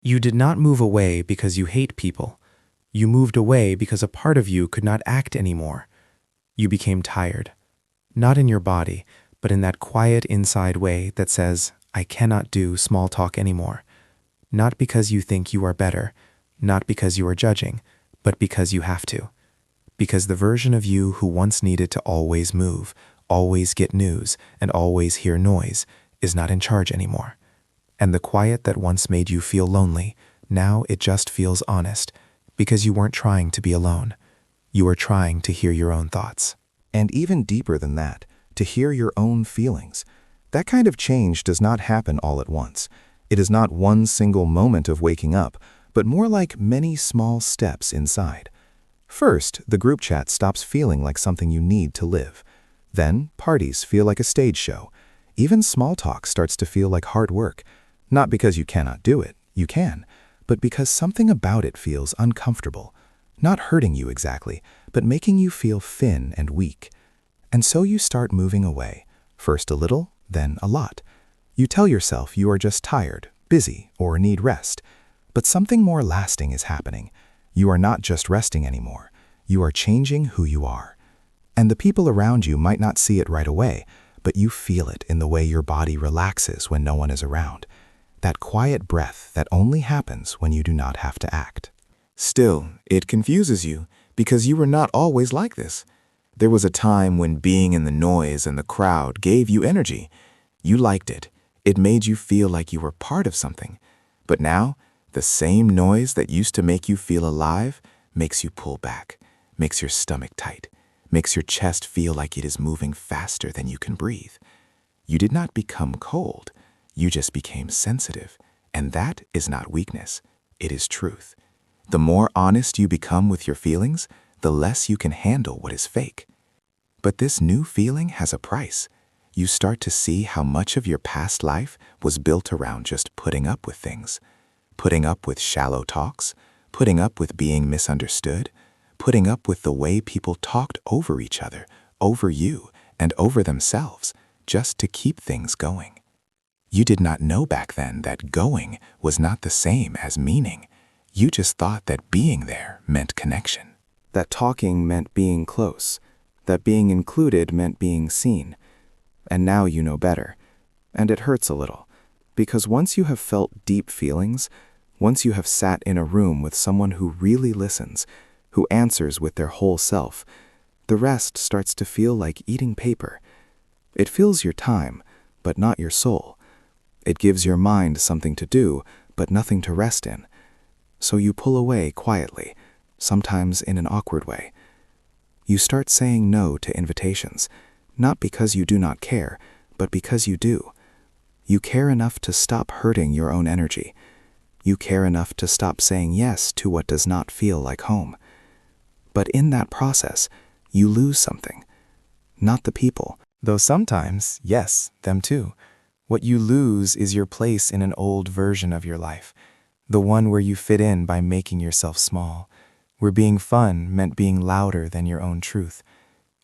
You did not move away because you hate people. You moved away because a part of you could not act anymore. You became tired. Not in your body, but in that quiet inside way that says, I cannot do small talk anymore. Not because you think you are better, not because you are judging, but because you have to. Because the version of you who once needed to always move, always get news, and always hear noise is not in charge anymore. And the quiet that once made you feel lonely, now it just feels honest, because you weren't trying to be alone. You were trying to hear your own thoughts. And even deeper than that, to hear your own feelings. That kind of change does not happen all at once. It is not one single moment of waking up, but more like many small steps inside. First, the group chat stops feeling like something you need to live. Then, parties feel like a stage show. Even small talk starts to feel like hard work. Not because you cannot do it, you can, but because something about it feels uncomfortable. Not hurting you exactly, but making you feel thin and weak. And so you start moving away, first a little, then a lot. You tell yourself you are just tired, busy, or need rest. But something more lasting is happening. You are not just resting anymore. You are changing who you are. And the people around you might not see it right away, but you feel it in the way your body relaxes when no one is around. That quiet breath that only happens when you do not have to act. Still, it confuses you because you were not always like this. There was a time when being in the noise and the crowd gave you energy. You liked it. It made you feel like you were part of something. But now, the same noise that used to make you feel alive makes you pull back, makes your stomach tight, makes your chest feel like it is moving faster than you can breathe. You did not become cold. You just became sensitive. And that is not weakness. It is truth. The more honest you become with your feelings, the less you can handle what is fake. But this new feeling has a price. You start to see how much of your past life was built around just putting up with things. Putting up with shallow talks, putting up with being misunderstood, putting up with the way people talked over each other, over you, and over themselves, just to keep things going. You did not know back then that going was not the same as meaning. You just thought that being there meant connection. That talking meant being close, that being included meant being seen. And now you know better. And it hurts a little, because once you have felt deep feelings, once you have sat in a room with someone who really listens, who answers with their whole self, the rest starts to feel like eating paper. It fills your time, but not your soul. It gives your mind something to do, but nothing to rest in. So you pull away quietly, sometimes in an awkward way. You start saying no to invitations, not because you do not care, but because you do. You care enough to stop hurting your own energy. You care enough to stop saying yes to what does not feel like home. But in that process, you lose something. Not the people, Though sometimes, yes, them too. What you lose is your place in an old version of your life, the one where you fit in by making yourself small, where being fun meant being louder than your own truth,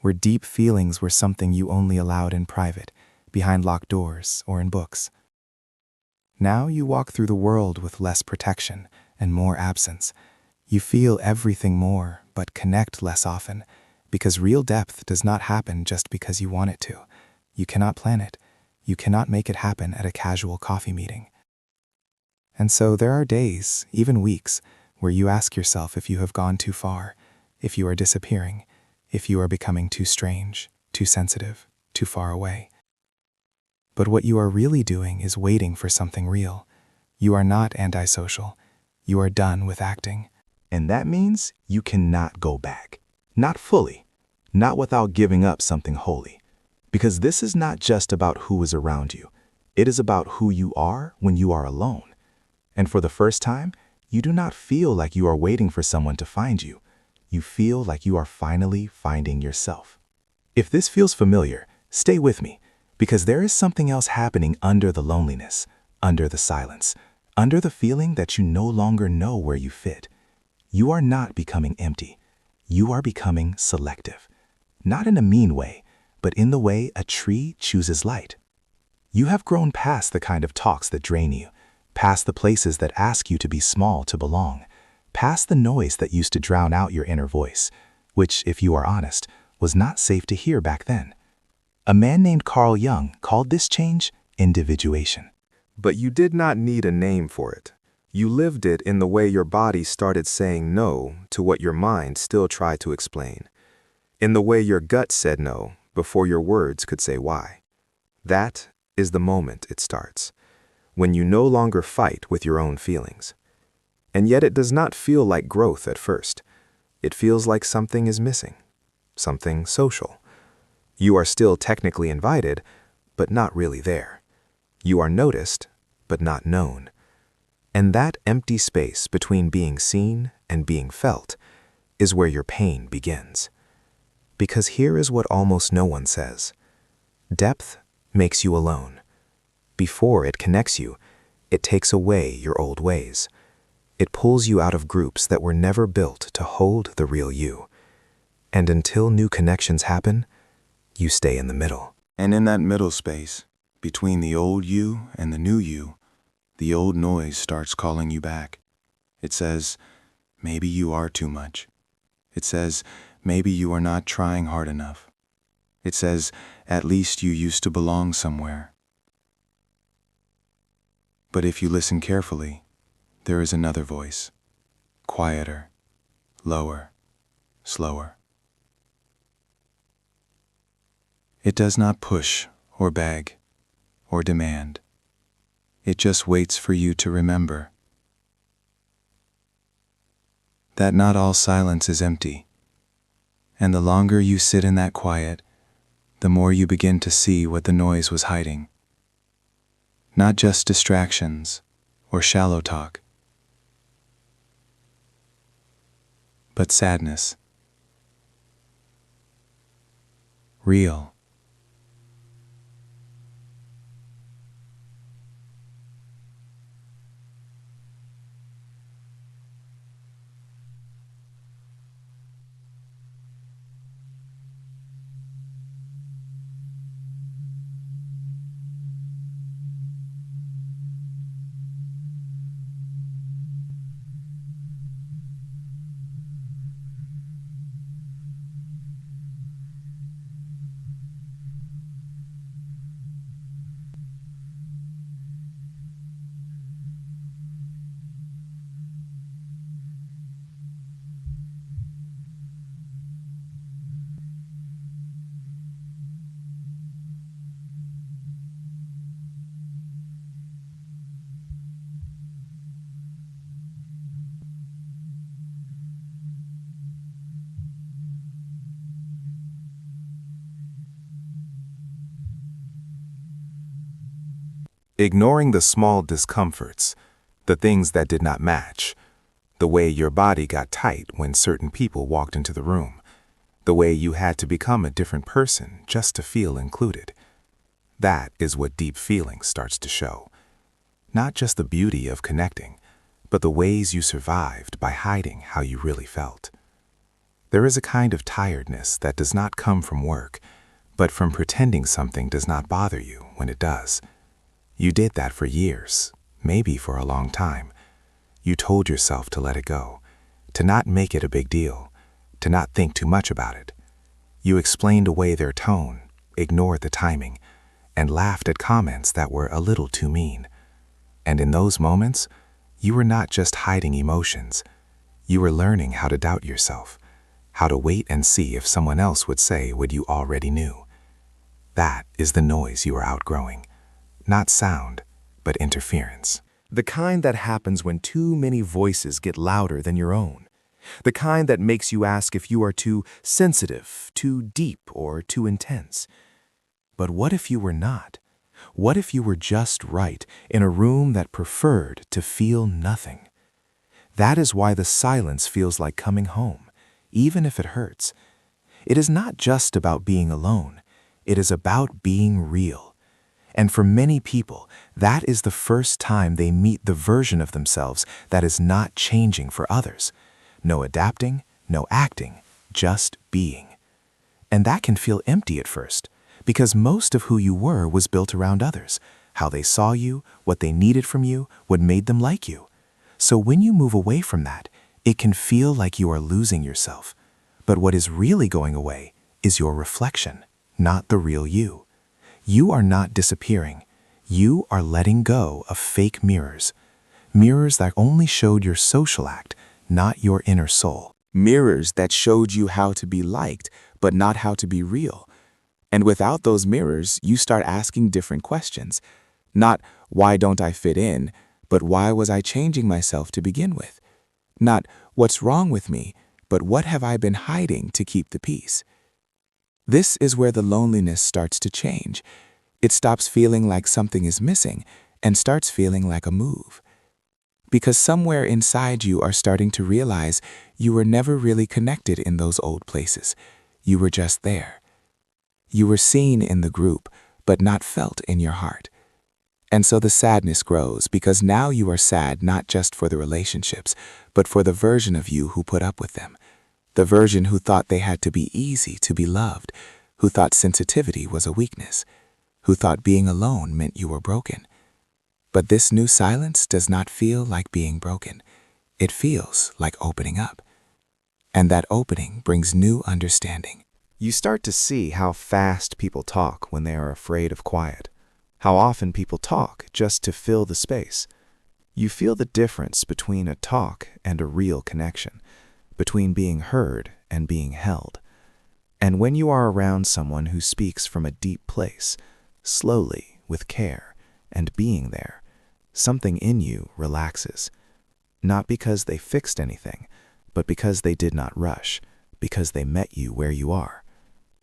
where deep feelings were something you only allowed in private, behind locked doors or in books. Now you walk through the world with less protection and more absence. You feel everything more, but connect less often, because real depth does not happen just because you want it to. You cannot plan it. You cannot make it happen at a casual coffee meeting. And so there are days, even weeks, where you ask yourself if you have gone too far, if you are disappearing, if you are becoming too strange, too sensitive, too far away. But what you are really doing is waiting for something real. You are not antisocial. You are done with acting. And that means you cannot go back. Not fully. Not without giving up something holy. Because this is not just about who is around you. It is about who you are when you are alone. And for the first time, you do not feel like you are waiting for someone to find you. You feel like you are finally finding yourself. If this feels familiar, stay with me, because there is something else happening under the loneliness, under the silence, under the feeling that you no longer know where you fit. You are not becoming empty. You are becoming selective. Not in a mean way, but in the way a tree chooses light. You have grown past the kind of talks that drain you, past the places that ask you to be small to belong, past the noise that used to drown out your inner voice, which, if you are honest, was not safe to hear back then. A man named Carl Jung called this change individuation. But you did not need a name for it. You lived it in the way your body started saying no to what your mind still tried to explain. In the way your gut said no before your words could say why. That is the moment it starts, when you no longer fight with your own feelings. And yet it does not feel like growth at first. It feels like something is missing, something social. You are still technically invited, but not really there. You are noticed, but not known. And that empty space between being seen and being felt is where your pain begins. Because here is what almost no one says. Depth makes you alone. Before it connects you, it takes away your old ways. It pulls you out of groups that were never built to hold the real you. And until new connections happen, you stay in the middle. And in that middle space, between the old you and the new you, the old noise starts calling you back. It says, maybe you are too much. It says, maybe you are not trying hard enough. It says, at least you used to belong somewhere. But if you listen carefully, there is another voice, quieter, lower, slower. It does not push or beg or demand. It just waits for you to remember that not all silence is empty, and the longer you sit in that quiet, the more you begin to see what the noise was hiding. Not just distractions or shallow talk, but sadness. Real. Ignoring the small discomforts, the things that did not match, the way your body got tight when certain people walked into the room, the way you had to become a different person just to feel included. That is what deep feeling starts to show. Not just the beauty of connecting, but the ways you survived by hiding how you really felt. There is a kind of tiredness that does not come from work, but from pretending something does not bother you when it does. You did that for years, maybe for a long time. You told yourself to let it go, to not make it a big deal, to not think too much about it. You explained away their tone, ignored the timing, and laughed at comments that were a little too mean. And in those moments, you were not just hiding emotions. You were learning how to doubt yourself, how to wait and see if someone else would say what you already knew. That is the noise you are outgrowing. Not sound, but interference. The kind that happens when too many voices get louder than your own. The kind that makes you ask if you are too sensitive, too deep, or too intense. But what if you were not? What if you were just right in a room that preferred to feel nothing? That is why the silence feels like coming home, even if it hurts. It is not just about being alone. It is about being real. And for many people, that is the first time they meet the version of themselves that is not changing for others. No adapting, no acting, just being. And that can feel empty at first, because most of who you were was built around others, how they saw you, what they needed from you, what made them like you. So when you move away from that, it can feel like you are losing yourself. But what is really going away is your reflection, not the real you. You are not disappearing. You are letting go of fake mirrors. Mirrors that only showed your social act, not your inner soul. Mirrors that showed you how to be liked, but not how to be real. And without those mirrors, you start asking different questions. Not, why don't I fit in, but why was I changing myself to begin with? Not, what's wrong with me, but what have I been hiding to keep the peace? This is where the loneliness starts to change. It stops feeling like something is missing and starts feeling like a move. Because somewhere inside you are starting to realize you were never really connected in those old places. You were just there. You were seen in the group, but not felt in your heart. And so the sadness grows because now you are sad not just for the relationships, but for the version of you who put up with them. The version who thought they had to be easy to be loved, who thought sensitivity was a weakness, who thought being alone meant you were broken. But this new silence does not feel like being broken. It feels like opening up. And that opening brings new understanding. You start to see how fast people talk when they are afraid of quiet. How often people talk just to fill the space. You feel the difference between a talk and a real connection, between being heard and being held. And when you are around someone who speaks from a deep place, slowly, with care, and being there, something in you relaxes. Not because they fixed anything, but because they did not rush, because they met you where you are.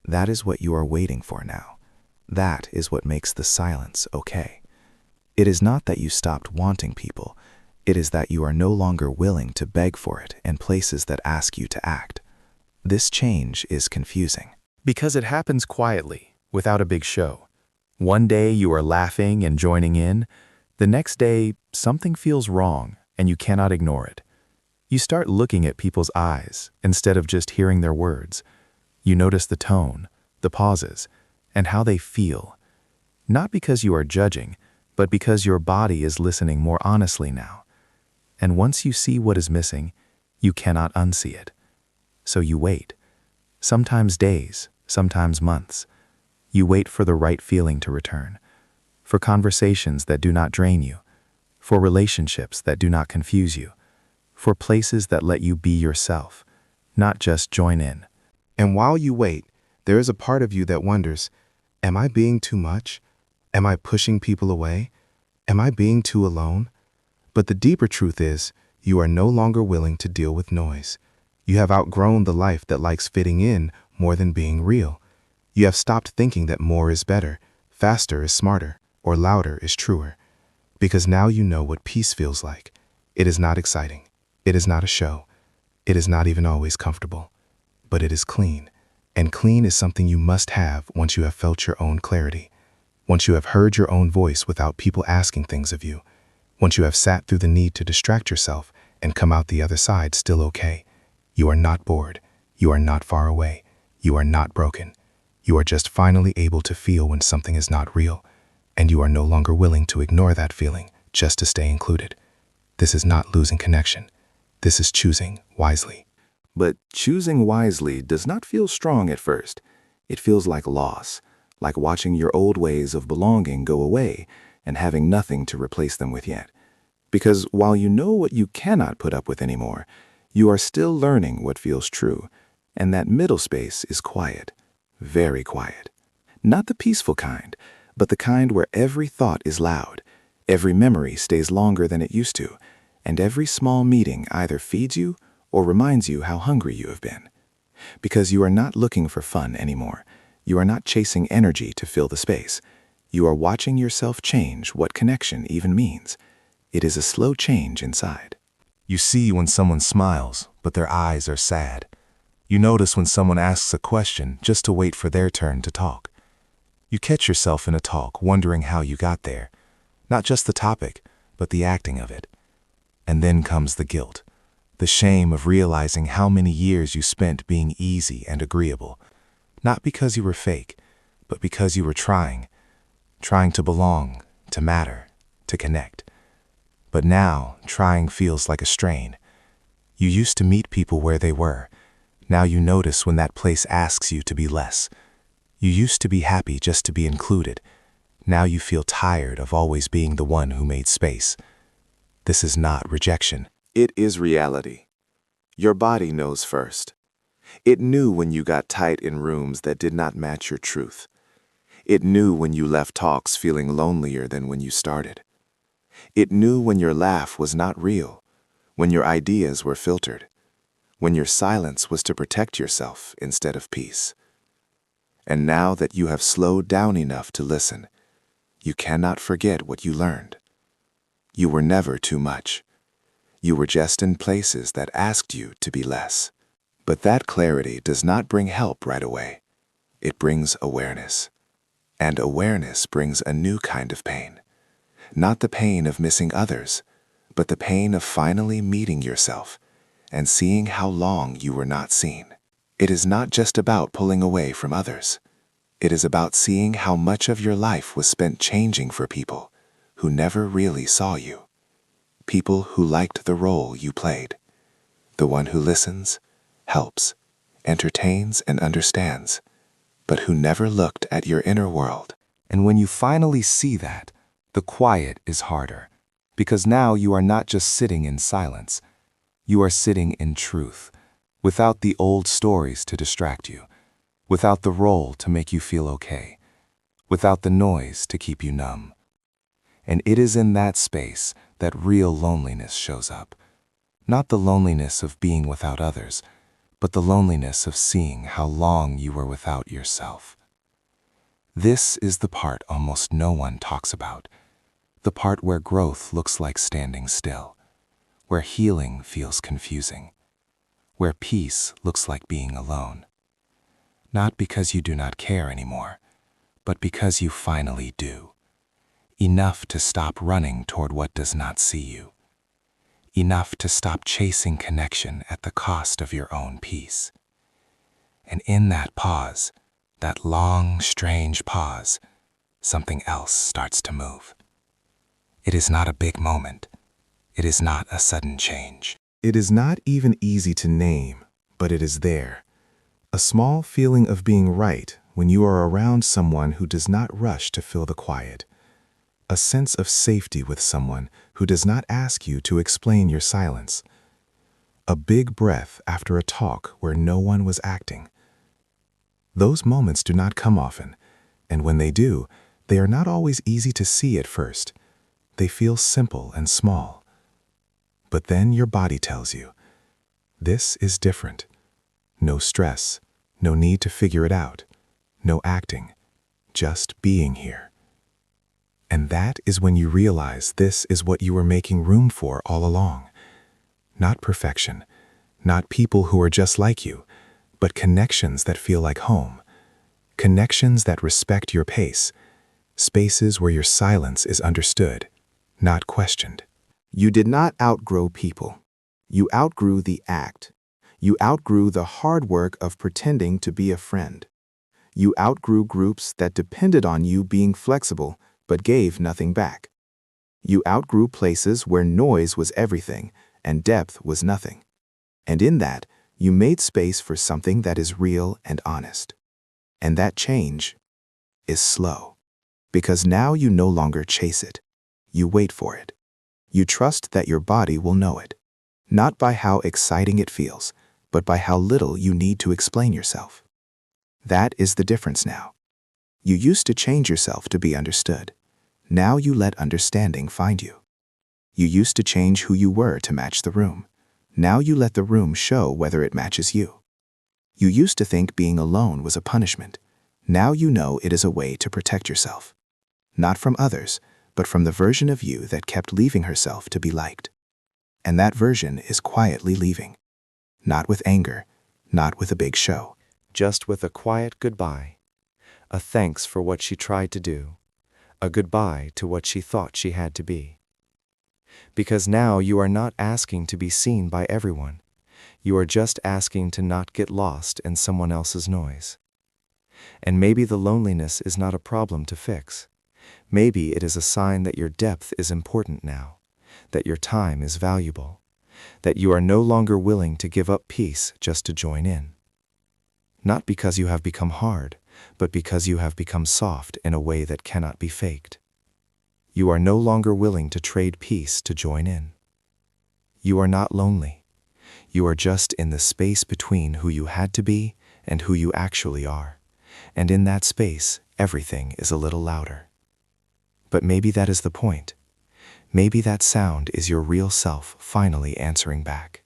That is what you are waiting for now. That is what makes the silence okay. It is not that you stopped wanting people. It is that you are no longer willing to beg for it in places that ask you to act. This change is confusing. Because it happens quietly, without a big show. One day you are laughing and joining in. The next day, something feels wrong and you cannot ignore it. You start looking at people's eyes instead of just hearing their words. You notice the tone, the pauses, and how they feel. Not because you are judging, but because your body is listening more honestly now. And once you see what is missing, you cannot unsee it. So you wait. Sometimes days, sometimes months. You wait for the right feeling to return. For conversations that do not drain you. For relationships that do not confuse you. For places that let you be yourself, not just join in. And while you wait, there is a part of you that wonders, am I being too much? Am I pushing people away? Am I being too alone? But the deeper truth is, you are no longer willing to deal with noise. You have outgrown the life that likes fitting in more than being real. You have stopped thinking that more is better, faster is smarter, or louder is truer. Because now you know what peace feels like. It is not exciting. It is not a show. It is not even always comfortable. But it is clean. And clean is something you must have once you have felt your own clarity. Once you have heard your own voice without people asking things of you. Once you have sat through the need to distract yourself and come out the other side still okay. You are not bored. You are not far away. You are not broken. You are just finally able to feel when something is not real. And you are no longer willing to ignore that feeling just to stay included. This is not losing connection. This is choosing wisely. But choosing wisely does not feel strong at first. It feels like loss, like watching your old ways of belonging go away and having nothing to replace them with yet. Because while you know what you cannot put up with anymore, you are still learning what feels true, and that middle space is quiet, very quiet. Not the peaceful kind, but the kind where every thought is loud, every memory stays longer than it used to, and every small meeting either feeds you or reminds you how hungry you have been. Because you are not looking for fun anymore. You are not chasing energy to fill the space. You are watching yourself change what connection even means. It is a slow change inside. You see when someone smiles, but their eyes are sad. You notice when someone asks a question just to wait for their turn to talk. You catch yourself in a talk wondering how you got there. Not just the topic, but the acting of it. And then comes the guilt. The shame of realizing how many years you spent being easy and agreeable. Not because you were fake, but because you were trying to belong, to matter, to connect. But now, trying feels like a strain. You used to meet people where they were. Now you notice when that place asks you to be less. You used to be happy just to be included. Now you feel tired of always being the one who made space. This is not rejection. It is reality. Your body knows first. It knew when you got tight in rooms that did not match your truth. It knew when you left talks feeling lonelier than when you started. It knew when your laugh was not real, when your ideas were filtered, when your silence was to protect yourself instead of peace. And now that you have slowed down enough to listen, you cannot forget what you learned. You were never too much. You were just in places that asked you to be less. But that clarity does not bring help right away. It brings awareness. And awareness brings a new kind of pain. Not the pain of missing others, but the pain of finally meeting yourself and seeing how long you were not seen. It is not just about pulling away from others. It is about seeing how much of your life was spent changing for people who never really saw you. People who liked the role you played. The one who listens, helps, entertains, and understands, but who never looked at your inner world. And when you finally see that, the quiet is harder, because now you are not just sitting in silence. You are sitting in truth, without the old stories to distract you, without the role to make you feel okay, without the noise to keep you numb. And it is in that space that real loneliness shows up. Not the loneliness of being without others, but the loneliness of seeing how long you were without yourself. This is the part almost no one talks about, the part where growth looks like standing still, where healing feels confusing, where peace looks like being alone. Not because you do not care anymore, but because you finally do. Enough to stop running toward what does not see you. Enough to stop chasing connection at the cost of your own peace. And in that pause, that long, strange pause, something else starts to move. It is not a big moment. It is not a sudden change. It is not even easy to name, but it is there. A small feeling of being right when you are around someone who does not rush to fill the quiet. A sense of safety with someone who does not ask you to explain your silence. A big breath after a talk where no one was acting. Those moments do not come often, and when they do, they are not always easy to see at first. They feel simple and small. But then your body tells you, this is different. No stress, no need to figure it out, no acting, just being here. And that is when you realize this is what you were making room for all along. Not perfection, not people who are just like you, but connections that feel like home. Connections that respect your pace. Spaces where your silence is understood, not questioned. You did not outgrow people. You outgrew the act. You outgrew the hard work of pretending to be a friend. You outgrew groups that depended on you being flexible but gave nothing back. You outgrew places where noise was everything and depth was nothing. And in that, you made space for something that is real and honest. And that change is slow, because now you no longer chase it. You wait for it. You trust that your body will know it, not by how exciting it feels, but by how little you need to explain yourself. That is the difference now. You used to change yourself to be understood. Now you let understanding find you. You used to change who you were to match the room. Now you let the room show whether it matches you. You used to think being alone was a punishment. Now you know it is a way to protect yourself. Not from others, but from the version of you that kept leaving herself to be liked. And that version is quietly leaving. Not with anger, not with a big show. Just with a quiet goodbye. A thanks for what she tried to do. A goodbye to what she thought she had to be. Because now you are not asking to be seen by everyone. You are just asking to not get lost in someone else's noise. And maybe the loneliness is not a problem to fix. Maybe it is a sign that your depth is important now, that your time is valuable, that you are no longer willing to give up peace just to join in. Not because you have become hard, but because you have become soft in a way that cannot be faked. You are no longer willing to trade peace to join in. You are not lonely. You are just in the space between who you had to be and who you actually are. And in that space, everything is a little louder. But maybe that is the point. Maybe that sound is your real self finally answering back.